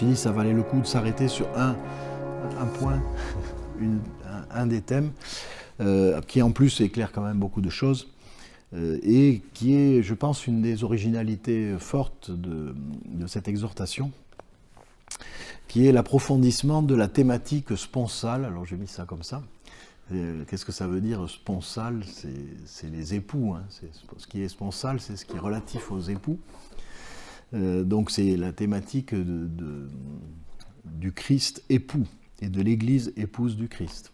suis dit ça valait le coup de s'arrêter sur un point, un des thèmes, qui en plus éclaire quand même beaucoup de choses, et qui est, je pense, une des originalités fortes de cette exhortation, qui est l'approfondissement de la thématique sponsale. Alors j'ai mis ça comme ça. Qu'est-ce que ça veut dire sponsal? C'est les époux. Hein. Ce qui est sponsal, c'est ce qui est relatif aux époux. Donc c'est la thématique du Christ époux et de l'Église épouse du Christ.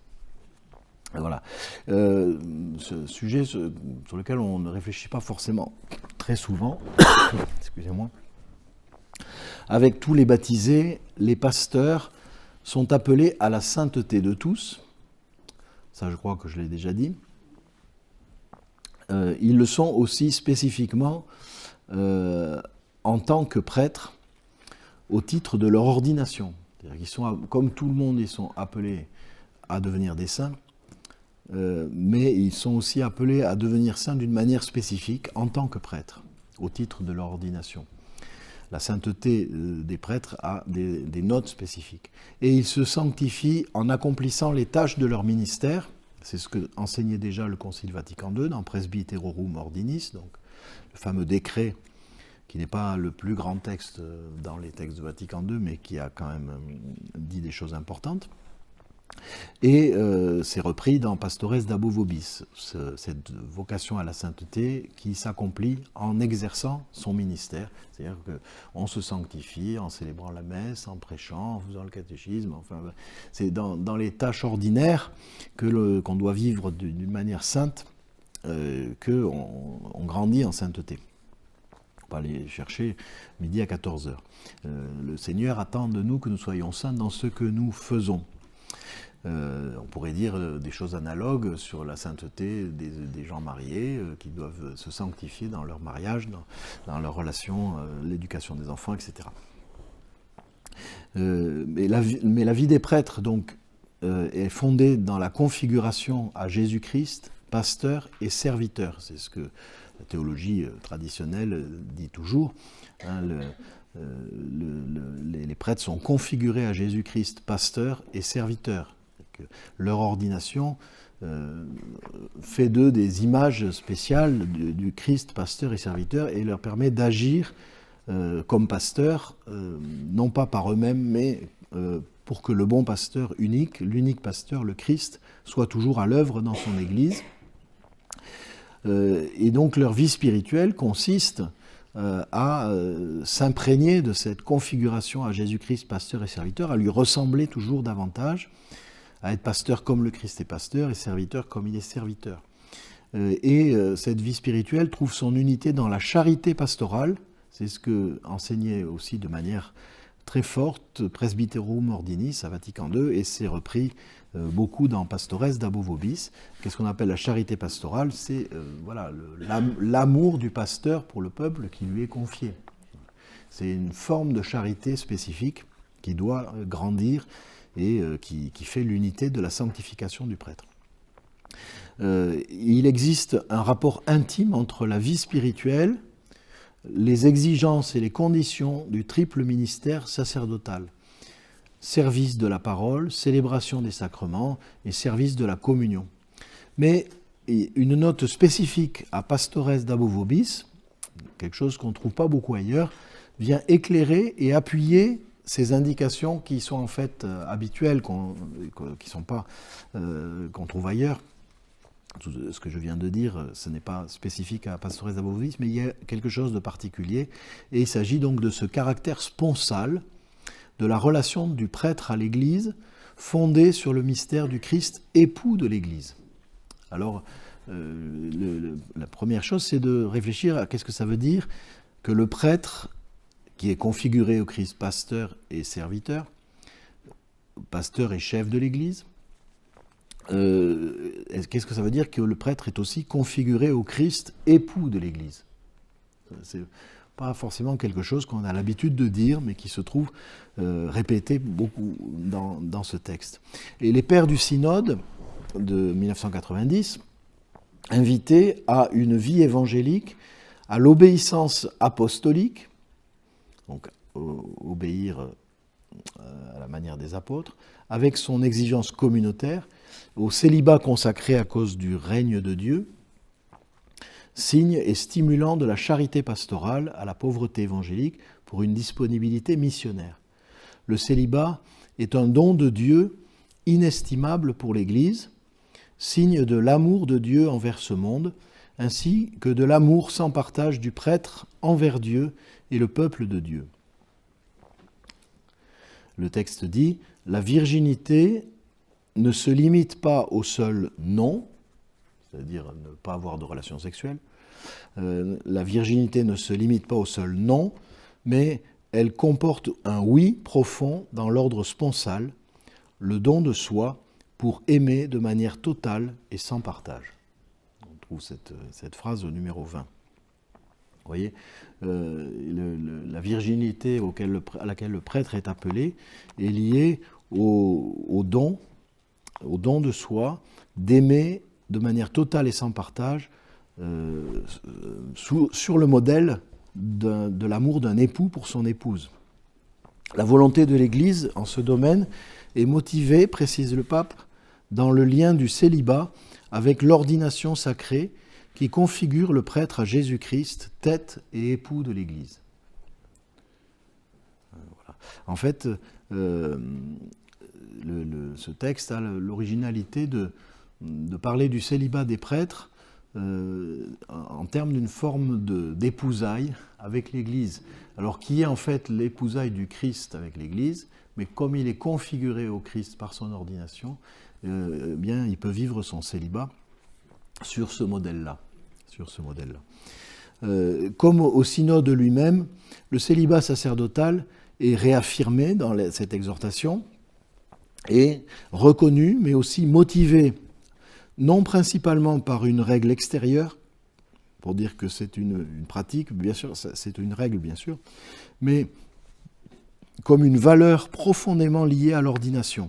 Voilà. Ce sujet sur lequel on ne réfléchit pas forcément très souvent, excusez-moi. Avec tous les baptisés, les pasteurs sont appelés à la sainteté de tous. Ça, je crois que je l'ai déjà dit. Ils le sont aussi spécifiquement en tant que prêtres au titre de leur ordination. C'est-à-dire qu'ils sont, comme tout le monde, ils sont appelés à devenir des saints, mais ils sont aussi appelés à devenir saints d'une manière spécifique en tant que prêtres, au titre de leur ordination. La sainteté des prêtres a des notes spécifiques. Et ils se sanctifient en accomplissant les tâches de leur ministère. C'est ce que enseignait déjà le Concile Vatican II dans Presbyterorum Ordinis, donc le fameux décret qui n'est pas le plus grand texte dans les textes de Vatican II, mais qui a quand même dit des choses importantes. Et c'est repris dans Pastores Dabo Vobis, cette vocation à la sainteté qui s'accomplit en exerçant son ministère. C'est-à-dire qu'on se sanctifie en célébrant la messe, en prêchant, en faisant le catéchisme. Enfin, c'est dans les tâches ordinaires qu'on doit vivre d'une manière sainte qu'on grandit en sainteté. On va aller chercher midi à 14h. Le Seigneur attend de nous que nous soyons saints dans ce que nous faisons. On pourrait dire des choses analogues sur la sainteté des gens mariés qui doivent se sanctifier dans leur mariage, dans leur relation, l'éducation des enfants, etc. Mais la vie des prêtres donc, est fondée dans la configuration à Jésus-Christ, pasteur et serviteur. C'est ce que la théologie traditionnelle dit toujours. Hein, les prêtres sont configurés à Jésus-Christ, pasteur et serviteur. Leur ordination fait d'eux des images spéciales du Christ, pasteur et serviteur, et leur permet d'agir comme pasteurs, non pas par eux-mêmes, mais pour que le bon pasteur unique, l'unique pasteur, le Christ, soit toujours à l'œuvre dans son Église. Et donc leur vie spirituelle consiste à s'imprégner de cette configuration à Jésus-Christ, pasteur et serviteur, à lui ressembler toujours davantage, à être pasteur comme le Christ est pasteur et serviteur comme il est serviteur. Et cette vie spirituelle trouve son unité dans la charité pastorale. C'est ce que enseignait aussi de manière très forte Presbyterorum Ordinis à Vatican II, et c'est repris beaucoup dans Pastores Dabo Vobis. Qu'est-ce qu'on appelle la charité pastorale? C'est voilà, l'amour du pasteur pour le peuple qui lui est confié. C'est une forme de charité spécifique qui doit grandir et qui fait l'unité de la sanctification du prêtre. Il existe un rapport intime entre la vie spirituelle, les exigences et les conditions du triple ministère sacerdotal. Service de la parole, célébration des sacrements et service de la communion. Mais une note spécifique à Pastores Dabo Vobis, quelque chose qu'on ne trouve pas beaucoup ailleurs, vient éclairer et appuyer ces indications qui sont en fait habituelles, qui sont pas qu'on trouve ailleurs. Tout ce que je viens de dire, ce n'est pas spécifique à Pastores Dabo Vobis, mais il y a quelque chose de particulier. Et il s'agit donc de ce caractère sponsal de la relation du prêtre à l'Église, fondée sur le mystère du Christ, époux de l'Église. Alors, la première chose, c'est de réfléchir à qu'est-ce que ça veut dire que le prêtre, qui est configuré au Christ pasteur et serviteur, pasteur et chef de l'Église, qu'est-ce que ça veut dire que le prêtre est aussi configuré au Christ, époux de l'Église? C'est pas forcément quelque chose qu'on a l'habitude de dire, mais qui se trouve répété beaucoup dans ce texte. Et les pères du synode de 1990 invitaient à une vie évangélique, à l'obéissance apostolique, donc obéir à la manière des apôtres, avec son exigence communautaire, au célibat consacré à cause du règne de Dieu, signe et stimulant de la charité pastorale à la pauvreté évangélique pour une disponibilité missionnaire. Le célibat est un don de Dieu inestimable pour l'Église, signe de l'amour de Dieu envers ce monde, ainsi que de l'amour sans partage du prêtre envers Dieu et le peuple de Dieu. Le texte dit « La virginité ne se limite pas au seul non », c'est-à-dire ne pas avoir de relations sexuelles. La virginité ne se limite pas au seul non, mais elle comporte un oui profond dans l'ordre sponsal, le don de soi pour aimer de manière totale et sans partage. On trouve cette phrase au numéro 20. Vous voyez, la virginité à laquelle le prêtre est appelé est liée au don de soi, d'aimer de manière totale et sans partage, sur le modèle de l'amour d'un époux pour son épouse. La volonté de l'Église en ce domaine est motivée, précise le pape, dans le lien du célibat avec l'ordination sacrée qui configure le prêtre à Jésus-Christ, tête et époux de l'Église. Voilà. En fait, ce texte a l'originalité de parler du célibat des prêtres en termes d'une forme d'épousaille avec l'Église. Alors qui est en fait l'épousaille du Christ avec l'Église, mais comme il est configuré au Christ par son ordination, bien il peut vivre son célibat sur ce modèle-là. Comme au synode lui-même, le célibat sacerdotal est réaffirmé dans cette exhortation et reconnu, mais aussi motivé, non principalement par une règle extérieure, pour dire que c'est une pratique, bien sûr, c'est une règle, bien sûr, mais comme une valeur profondément liée à l'ordination.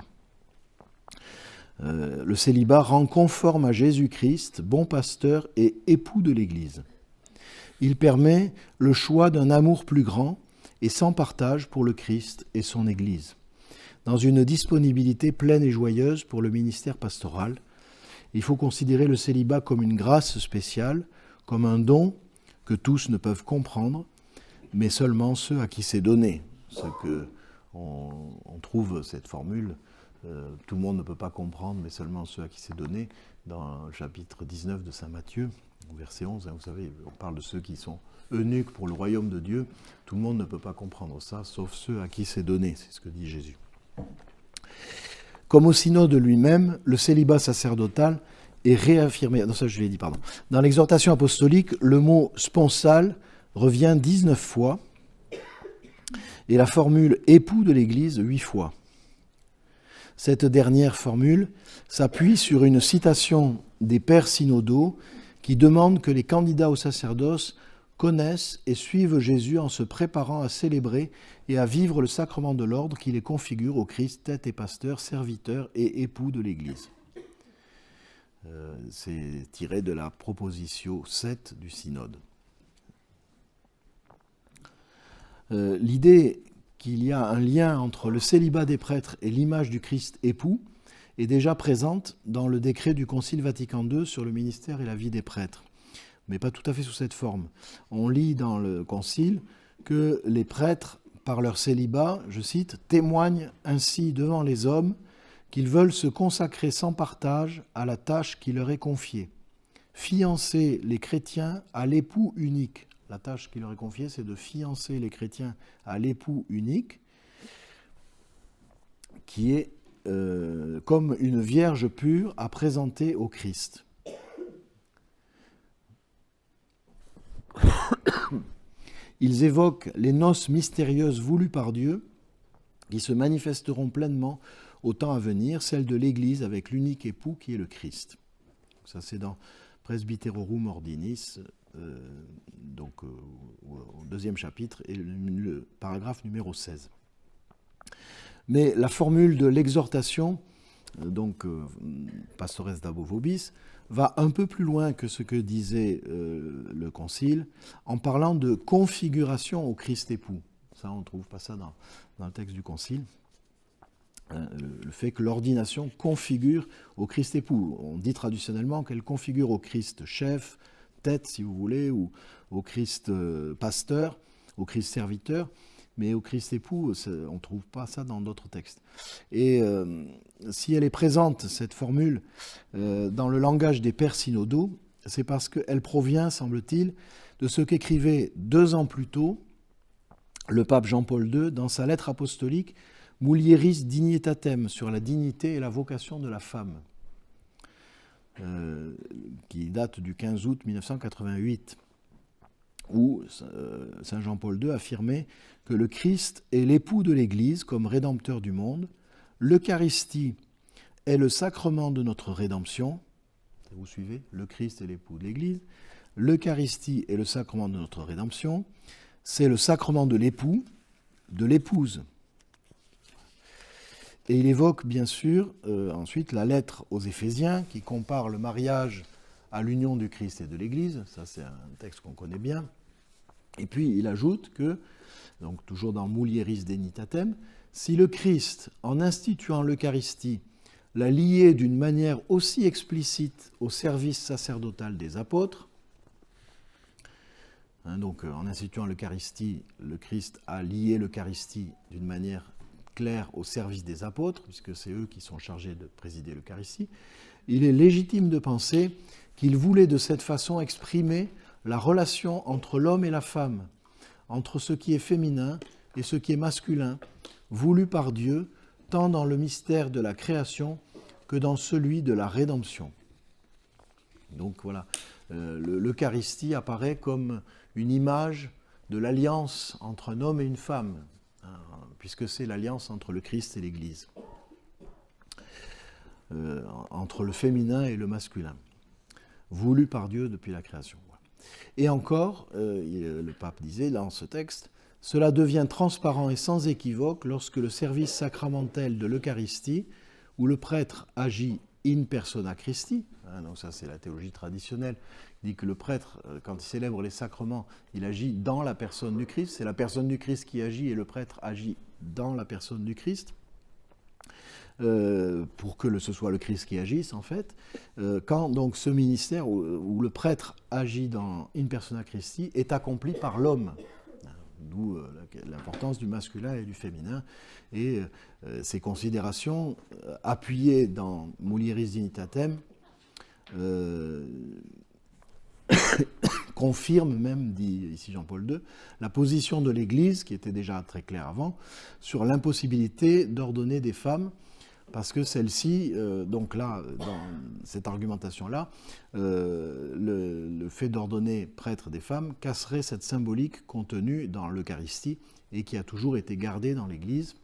Le célibat rend conforme à Jésus-Christ, bon pasteur et époux de l'Église. Il permet le choix d'un amour plus grand et sans partage pour le Christ et son Église, dans une disponibilité pleine et joyeuse pour le ministère pastoral. Il faut considérer le célibat comme une grâce spéciale, comme un don que tous ne peuvent comprendre, mais seulement ceux à qui c'est donné. On trouve cette formule, tout le monde ne peut pas comprendre, mais seulement ceux à qui c'est donné, dans le chapitre 19 de saint Matthieu, verset 11, vous savez, on parle de ceux qui sont eunuques pour le royaume de Dieu. Tout le monde ne peut pas comprendre ça, sauf ceux à qui c'est donné, c'est ce que dit Jésus. Comme au synode lui-même, le célibat sacerdotal est réaffirmé. Non, ça je l'ai dit, pardon. Dans l'exhortation apostolique, le mot sponsal revient 19 fois et la formule époux de l'Église 8 fois. Cette dernière formule s'appuie sur une citation des pères synodaux qui demandent que les candidats au sacerdoce connaissent et suivent Jésus en se préparant à célébrer et à vivre le sacrement de l'ordre qui les configure au Christ, tête et pasteur, serviteur et époux de l'Église. C'est tiré de la proposition 7 du synode. L'idée qu'il y a un lien entre le célibat des prêtres et l'image du Christ époux est déjà présente dans le décret du Concile Vatican II sur le ministère et la vie des prêtres, mais pas tout à fait sous cette forme. On lit dans le Concile que les prêtres, par leur célibat, je cite, « témoignent ainsi devant les hommes qu'ils veulent se consacrer sans partage à la tâche qui leur est confiée, fiancer les chrétiens à l'époux unique ». La tâche qui leur est confiée, c'est de fiancer les chrétiens à l'époux unique, qui est comme une vierge pure à présenter au Christ. Ils évoquent les noces mystérieuses voulues par Dieu, qui se manifesteront pleinement au temps à venir, celles de l'Église avec l'unique époux qui est le Christ. Ça, c'est dans Presbyterorum Ordinis, donc au deuxième chapitre, et le paragraphe numéro 16. Mais la formule de l'exhortation, donc Pastores Dabo Vobis, va un peu plus loin que ce que disait le Concile, en parlant de configuration au Christ époux. Ça, on ne trouve pas ça dans le texte du Concile. Le fait que l'ordination configure au Christ époux. On dit traditionnellement qu'elle configure au Christ chef, tête si vous voulez, ou au Christ pasteur, au Christ serviteur, mais au Christ époux, on ne trouve pas ça dans d'autres textes. Et si elle est présente, cette formule, dans le langage des pères synodaux, c'est parce qu'elle provient, semble-t-il, de ce qu'écrivait 2 ans plus tôt le pape Jean-Paul II dans sa lettre apostolique Mulieris Dignitatem, sur la dignité et la vocation de la femme, qui date du 15 août 1988, où Saint Jean-Paul II affirmait que le Christ est l'époux de l'Église comme rédempteur du monde, l'Eucharistie est le sacrement de notre rédemption, vous suivez, le Christ est l'époux de l'Église, l'Eucharistie est le sacrement de notre rédemption, c'est le sacrement de l'époux, de l'épouse. Et il évoque bien sûr ensuite la lettre aux Éphésiens qui compare le mariage à l'union du Christ et de l'Église. Ça, c'est un texte qu'on connaît bien. Et puis il ajoute que, donc toujours dans Mulieris Dignitatem, si le Christ, en instituant l'Eucharistie, l'a lié d'une manière aussi explicite au service sacerdotal des apôtres, donc en instituant l'Eucharistie, le Christ a lié l'Eucharistie d'une manière clair au service des apôtres, puisque c'est eux qui sont chargés de présider l'Eucharistie, il est légitime de penser qu'il voulait de cette façon exprimer la relation entre l'homme et la femme, entre ce qui est féminin et ce qui est masculin, voulu par Dieu, tant dans le mystère de la création que dans celui de la rédemption. Donc voilà, l'Eucharistie apparaît comme une image de l'alliance entre un homme et une femme, puisque c'est l'alliance entre le Christ et l'Église, entre le féminin et le masculin, voulu par Dieu depuis la création. Et encore, le pape disait dans ce texte, cela devient transparent et sans équivoque lorsque le service sacramentel de l'Eucharistie, où le prêtre agit in persona Christi, donc ça c'est la théologie traditionnelle, dit que le prêtre, quand il célèbre les sacrements, il agit dans la personne du Christ, c'est la personne du Christ qui agit et le prêtre agit dans la personne du Christ, pour que ce soit le Christ qui agisse en fait. Quand donc ce ministère où le prêtre agit dans in persona Christi est accompli par l'homme, d'où l'importance du masculin et du féminin, et ces considérations appuyées dans Mulieris Dignitatem confirme même, dit ici Jean-Paul II, la position de l'Église, qui était déjà très claire avant, sur l'impossibilité d'ordonner des femmes, parce que celle-ci, donc là, dans cette argumentation-là, le fait d'ordonner prêtre des femmes casserait cette symbolique contenue dans l'Eucharistie et qui a toujours été gardée dans l'Église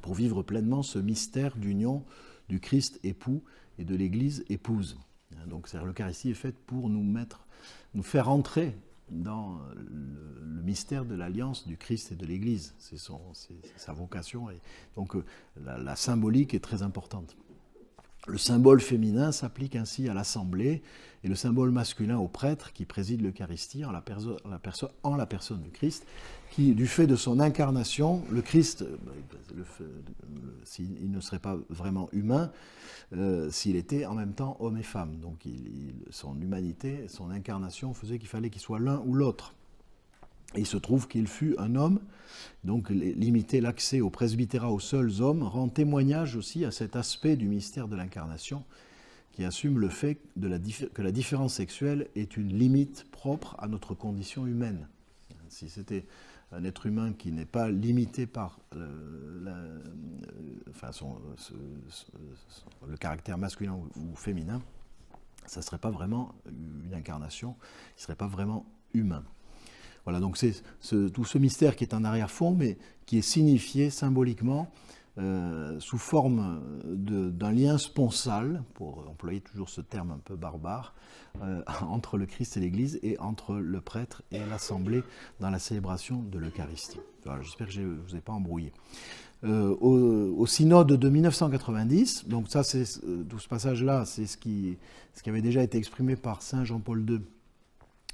pour vivre pleinement ce mystère d'union du Christ époux et de l'Église épouse. Donc l'Eucharistie est faite pour nous faire entrer dans le mystère de l'alliance du Christ et de l'Église. C'est sa vocation. Et donc la symbolique est très importante. Le symbole féminin s'applique ainsi à l'assemblée et le symbole masculin au prêtre qui préside l'Eucharistie en la personne du Christ, qui, du fait de son incarnation, le Christ, il ne serait pas vraiment humain s'il était en même temps homme et femme. Donc son humanité, son incarnation faisait qu'il fallait qu'il soit l'un ou l'autre. Et il se trouve qu'il fut un homme, donc limiter l'accès au presbytérat aux seuls hommes rend témoignage aussi à cet aspect du mystère de l'incarnation qui assume le fait que la différence sexuelle est une limite propre à notre condition humaine. Si c'était un être humain qui n'est pas limité par le caractère masculin ou féminin, ça ne serait pas vraiment une incarnation, il ne serait pas vraiment humain. Voilà, donc c'est tout ce mystère qui est en arrière-fond, mais qui est signifié symboliquement sous forme d'un lien sponsal, pour employer toujours ce terme un peu barbare, entre le Christ et l'Église et entre le prêtre et l'assemblée dans la célébration de l'Eucharistie. Voilà, j'espère que je ne vous ai pas embrouillé. Au synode de 1990, donc ça, tout ce passage-là, c'est ce qui avait déjà été exprimé par Saint Jean-Paul II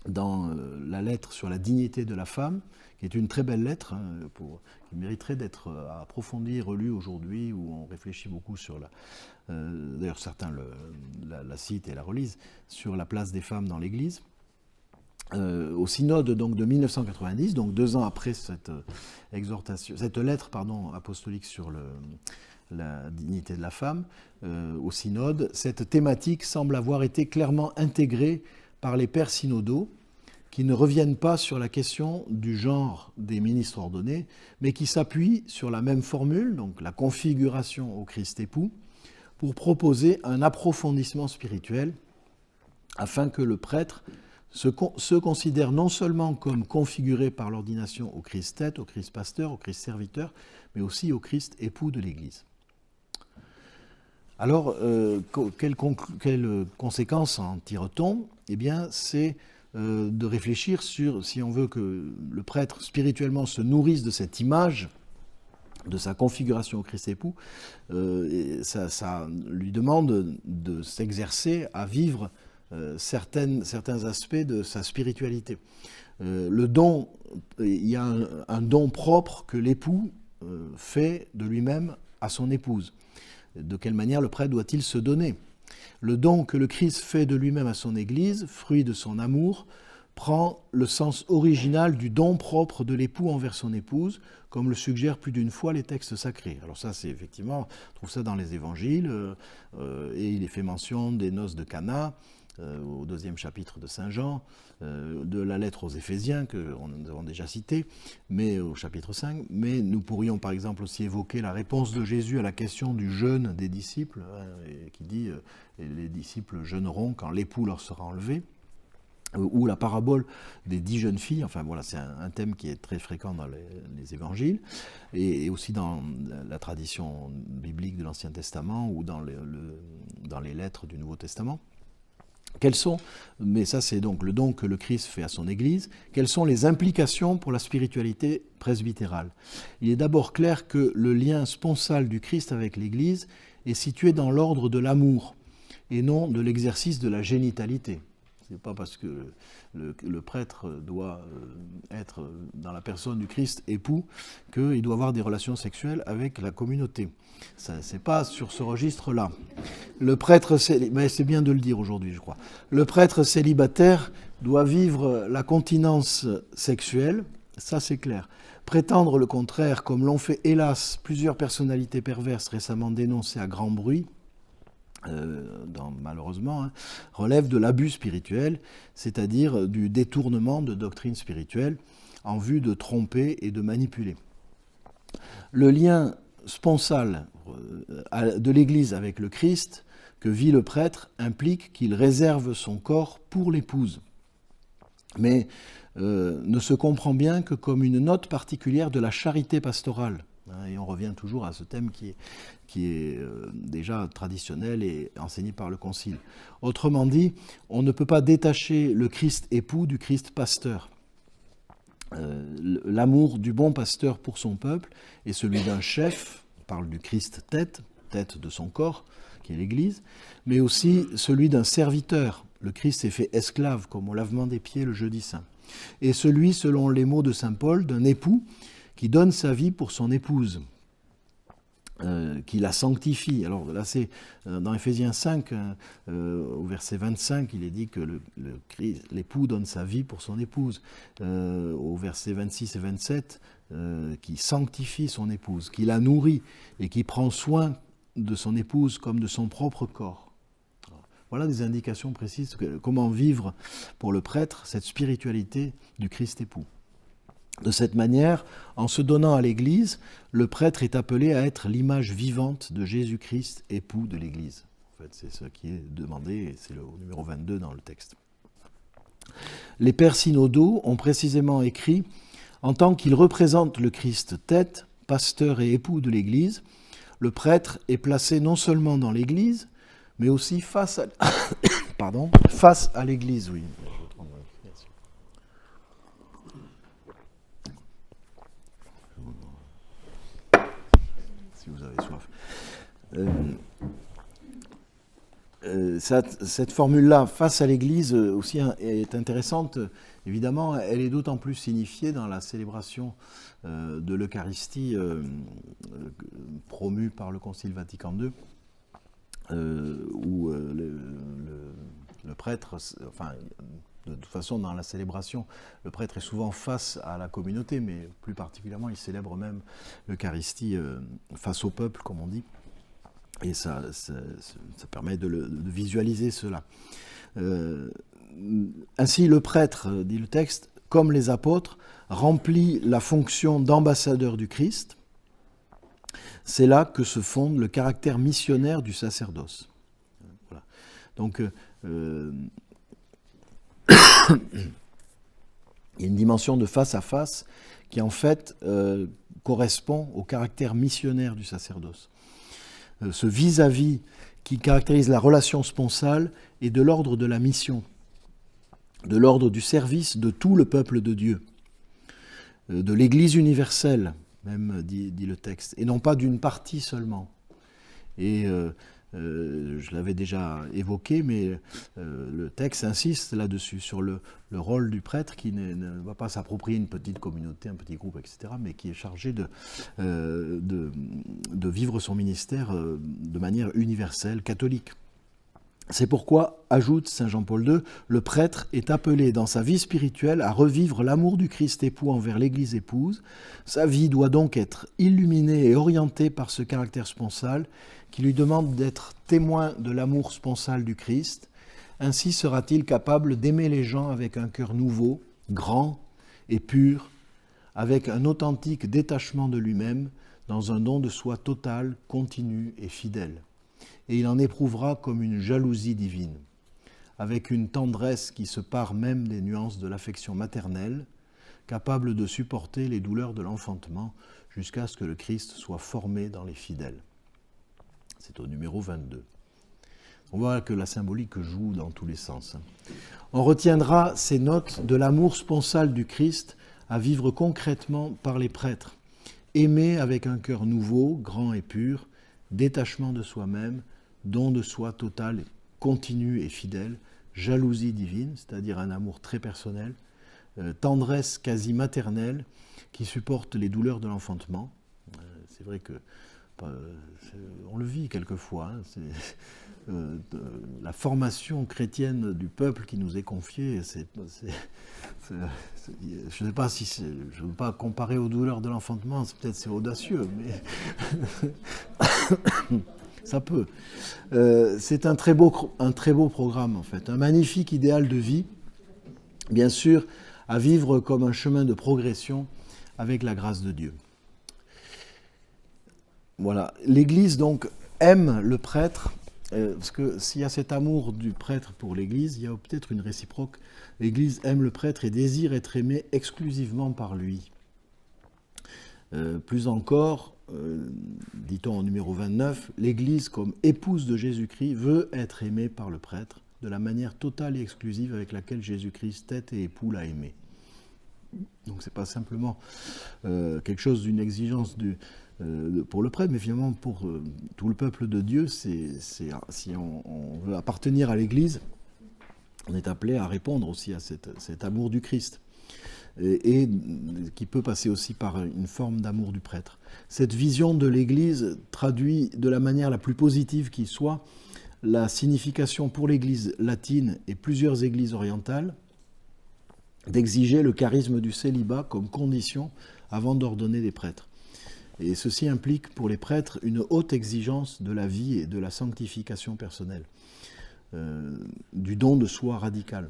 dans la lettre sur la dignité de la femme, qui est une très belle lettre, qui mériterait d'être approfondie et relue aujourd'hui, où on réfléchit beaucoup sur d'ailleurs certains la citent et la relisent, sur la place des femmes dans l'Église. Au synode donc, de 1990, donc 2 ans après cette lettre apostolique sur la dignité de la femme, au synode, cette thématique semble avoir été clairement intégrée par les pères synodaux, qui ne reviennent pas sur la question du genre des ministres ordonnés, mais qui s'appuient sur la même formule, donc la configuration au Christ époux, pour proposer un approfondissement spirituel, afin que le prêtre se considère non seulement comme configuré par l'ordination au Christ tête, au Christ pasteur, au Christ serviteur, mais aussi au Christ époux de l'Église. Alors, quelles conséquences en tire-t-on ? Eh bien, c'est de réfléchir sur, si on veut que le prêtre spirituellement se nourrisse de cette image, de sa configuration au Christ époux, ça lui demande de s'exercer à vivre certains aspects de sa spiritualité. Le don, il y a un don propre que l'époux fait de lui-même à son épouse. De quelle manière le prêtre doit-il se donner ? Le don que le Christ fait de lui-même à son Église, fruit de son amour, prend le sens original du don propre de l'époux envers son épouse, comme le suggèrent plus d'une fois les textes sacrés. Alors ça, c'est effectivement, on trouve ça dans les évangiles, et il est fait mention des noces de Cana, au 2e chapitre de Saint Jean, de la lettre aux Éphésiens, que nous avons déjà cité, mais au chapitre 5. Mais nous pourrions par exemple aussi évoquer la réponse de Jésus à la question du jeûne des disciples, qui dit « les disciples jeûneront quand l'époux leur sera enlevé », ou la parabole des 10 jeunes filles. Enfin voilà, c'est un thème qui est très fréquent dans les évangiles, et aussi dans la tradition biblique de l'Ancien Testament, ou dans les lettres du Nouveau Testament. Quels sont, mais ça c'est donc le don que le Christ fait à son Église, quelles sont les implications pour la spiritualité presbytérale ? Il est d'abord clair que le lien sponsal du Christ avec l'Église est situé dans l'ordre de l'amour et non de l'exercice de la génitalité. Ce n'est pas parce que le prêtre doit être dans la personne du Christ époux qu'il doit avoir des relations sexuelles avec la communauté. Ce n'est pas sur ce registre-là. Le prêtre, mais c'est bien de le dire aujourd'hui, je crois. Le prêtre célibataire doit vivre la continence sexuelle, ça c'est clair. Prétendre le contraire, comme l'ont fait hélas plusieurs personnalités perverses récemment dénoncées à grand bruit, malheureusement, relève de l'abus spirituel, c'est-à-dire du détournement de doctrines spirituelles en vue de tromper et de manipuler. Le lien sponsal de l'Église avec le Christ que vit le prêtre implique qu'il réserve son corps pour l'épouse, mais ne se comprend bien que comme une note particulière de la charité pastorale. Et on revient toujours à ce thème qui est déjà traditionnel et enseigné par le Concile. Autrement dit, on ne peut pas détacher le Christ époux du Christ pasteur. L'amour du bon pasteur pour son peuple et celui d'un chef, on parle du Christ tête de son corps, qui est l'Église, mais aussi celui d'un serviteur. Le Christ est fait esclave, comme au lavement des pieds le jeudi saint. Et celui, selon les mots de saint Paul, d'un époux qui donne sa vie pour son épouse, qui la sanctifie. Alors là, c'est dans Éphésiens 5, au verset 25, il est dit que l'époux donne sa vie pour son épouse. Au verset 26 et 27, qui sanctifie son épouse, qui la nourrit et qui prend soin de son épouse comme de son propre corps. Voilà des indications précises de comment vivre pour le prêtre cette spiritualité du Christ époux. De cette manière, en se donnant à l'Église, le prêtre est appelé à être l'image vivante de Jésus-Christ, époux de l'Église. En fait, c'est ce qui est demandé, et c'est le numéro 22 dans le texte. Les pères synodaux ont précisément écrit « En tant qu'il représente le Christ tête, pasteur et époux de l'Église, le prêtre est placé non seulement dans l'Église, mais aussi face à l'Église. » Oui. Si vous avez soif. cette formule-là, face à l'Église, aussi est intéressante. Évidemment, elle est d'autant plus signifiée dans la célébration de l'Eucharistie promue par le Concile Vatican II, où le prêtre, enfin, de toute façon, dans la célébration, le prêtre est souvent face à la communauté, mais plus particulièrement, il célèbre même l'Eucharistie face au peuple, comme on dit. Et ça permet de visualiser cela. Ainsi, le prêtre, dit le texte, comme les apôtres, remplit la fonction d'ambassadeur du Christ. C'est là que se fonde le caractère missionnaire du sacerdoce. Voilà. Donc, il y a une dimension de face à face qui, en fait, correspond au caractère missionnaire du sacerdoce. Ce vis-à-vis qui caractérise la relation sponsale est de l'ordre de la mission, de l'ordre du service de tout le peuple de Dieu, de l'Église universelle, même dit le texte, et non pas d'une partie seulement. Et je l'avais déjà évoqué, mais le texte insiste là-dessus, sur le rôle du prêtre qui ne va pas s'approprier une petite communauté, un petit groupe, etc., mais qui est chargé de vivre son ministère de manière universelle, catholique. C'est pourquoi, ajoute saint Jean-Paul II, le prêtre est appelé dans sa vie spirituelle à revivre l'amour du Christ époux envers l'Église épouse. Sa vie doit donc être illuminée et orientée par ce caractère sponsal qui lui demande d'être témoin de l'amour sponsal du Christ. Ainsi sera-t-il capable d'aimer les gens avec un cœur nouveau, grand et pur, avec un authentique détachement de lui-même, dans un don de soi total, continu et fidèle. Et il en éprouvera comme une jalousie divine, avec une tendresse qui se pare même des nuances de l'affection maternelle, capable de supporter les douleurs de l'enfantement jusqu'à ce que le Christ soit formé dans les fidèles. C'est au numéro 22. On voit que la symbolique joue dans tous les sens. On retiendra ces notes de l'amour sponsal du Christ à vivre concrètement par les prêtres. Aimer avec un cœur nouveau, grand et pur, détachement de soi-même, don de soi total, continu et fidèle, jalousie divine, c'est-à-dire un amour très personnel, tendresse quasi maternelle qui supporte les douleurs de l'enfantement. C'est vrai que on le vit quelquefois. La formation chrétienne du peuple qui nous est confiée, je ne sais pas si je ne veux pas comparer aux douleurs de l'enfantement, peut-être c'est audacieux, mais ça peut. C'est un très beau programme en fait, un magnifique idéal de vie, bien sûr, à vivre comme un chemin de progression avec la grâce de Dieu. Voilà, l'Église donc aime le prêtre, parce que s'il y a cet amour du prêtre pour l'Église, il y a peut-être une réciproque. L'Église aime le prêtre et désire être aimée exclusivement par lui. Plus encore, dit-on au numéro 29, l'Église, comme épouse de Jésus-Christ, veut être aimée par le prêtre de la manière totale et exclusive avec laquelle Jésus-Christ, tête et époux, l'a aimée. Donc ce n'est pas simplement quelque chose d'une exigence pour le prêtre, mais finalement pour tout le peuple de Dieu. Si on veut appartenir à l'Église, on est appelé à répondre aussi à cet amour du Christ, et qui peut passer aussi par une forme d'amour du prêtre. Cette vision de l'Église traduit de la manière la plus positive qui soit la signification pour l'Église latine et plusieurs églises orientales d'exiger le charisme du célibat comme condition avant d'ordonner des prêtres. Et ceci implique pour les prêtres une haute exigence de la vie et de la sanctification personnelle, du don de soi radical.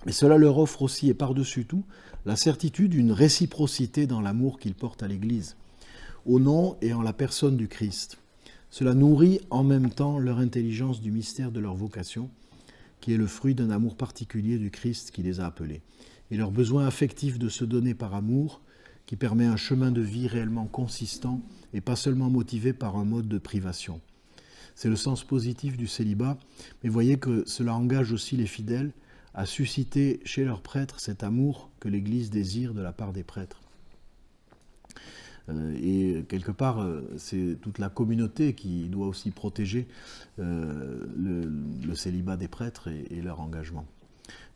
Mais cela leur offre aussi et par-dessus tout la certitude d'une réciprocité dans l'amour qu'ils portent à l'Église, au nom et en la personne du Christ. Cela nourrit en même temps leur intelligence du mystère de leur vocation, qui est le fruit d'un amour particulier du Christ qui les a appelés, et leur besoin affectif de se donner par amour, qui permet un chemin de vie réellement consistant et pas seulement motivé par un mode de privation. C'est le sens positif du célibat, mais voyez que cela engage aussi les fidèles à susciter chez leurs prêtres cet amour que l'Église désire de la part des prêtres. Et quelque part, c'est toute la communauté qui doit aussi protéger le célibat des prêtres et leur engagement.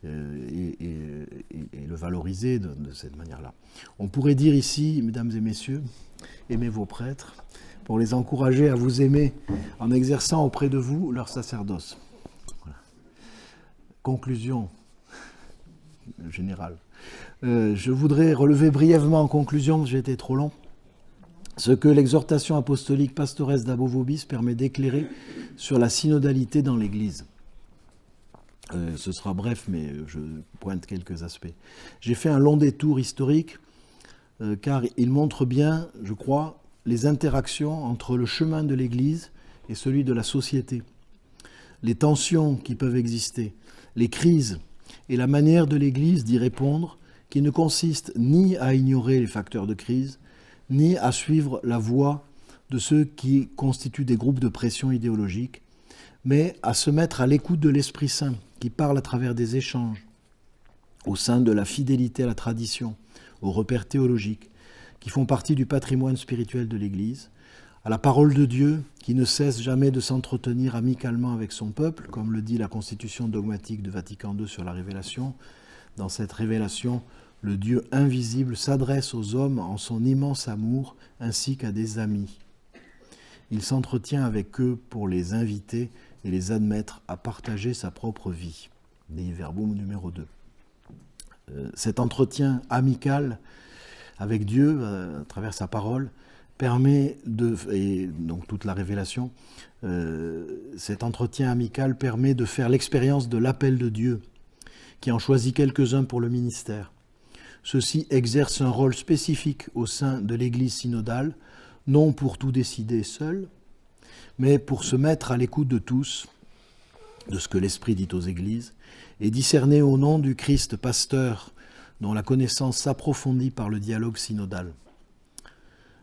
Et le valoriser de cette manière-là. On pourrait dire ici, mesdames et messieurs, aimez vos prêtres, pour les encourager à vous aimer en exerçant auprès de vous leur sacerdoce. Voilà. Conclusion générale. Je voudrais relever brièvement en conclusion, j'ai été trop long, ce que l'exhortation apostolique Pastores d'Abo Vobis permet d'éclairer sur la synodalité dans l'Église. Ce sera bref, mais je pointe quelques aspects. J'ai fait un long détour historique, car il montre bien, je crois, les interactions entre le chemin de l'Église et celui de la société, les tensions qui peuvent exister, les crises et la manière de l'Église d'y répondre, qui ne consiste ni à ignorer les facteurs de crise, ni à suivre la voie de ceux qui constituent des groupes de pression idéologique, mais à se mettre à l'écoute de l'Esprit Saint, qui parle à travers des échanges, au sein de la fidélité à la tradition, aux repères théologiques, qui font partie du patrimoine spirituel de l'Église, à la parole de Dieu, qui ne cesse jamais de s'entretenir amicalement avec son peuple, comme le dit la Constitution dogmatique de Vatican II sur la révélation. Dans cette révélation, le Dieu invisible s'adresse aux hommes en son immense amour, ainsi qu'à des amis. Il s'entretient avec eux pour les inviter et les admettre à partager sa propre vie. Dei Verbum numéro 2. Cet entretien amical avec Dieu, à travers sa parole, permet et donc toute la révélation, cet entretien amical permet de faire l'expérience de l'appel de Dieu, qui en choisit quelques-uns pour le ministère. Ceux-ci exercent un rôle spécifique au sein de l'Église synodale, non pour tout décider seul, mais pour se mettre à l'écoute de tous, de ce que l'Esprit dit aux Églises, et discerner au nom du Christ pasteur, dont la connaissance s'approfondit par le dialogue synodal.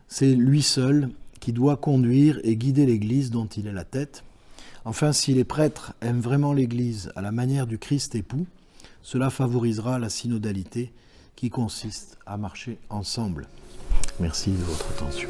C'est lui seul qui doit conduire et guider l'Église dont il est la tête. Enfin, si les prêtres aiment vraiment l'Église à la manière du Christ époux, cela favorisera la synodalité qui consiste à marcher ensemble. Merci de votre attention.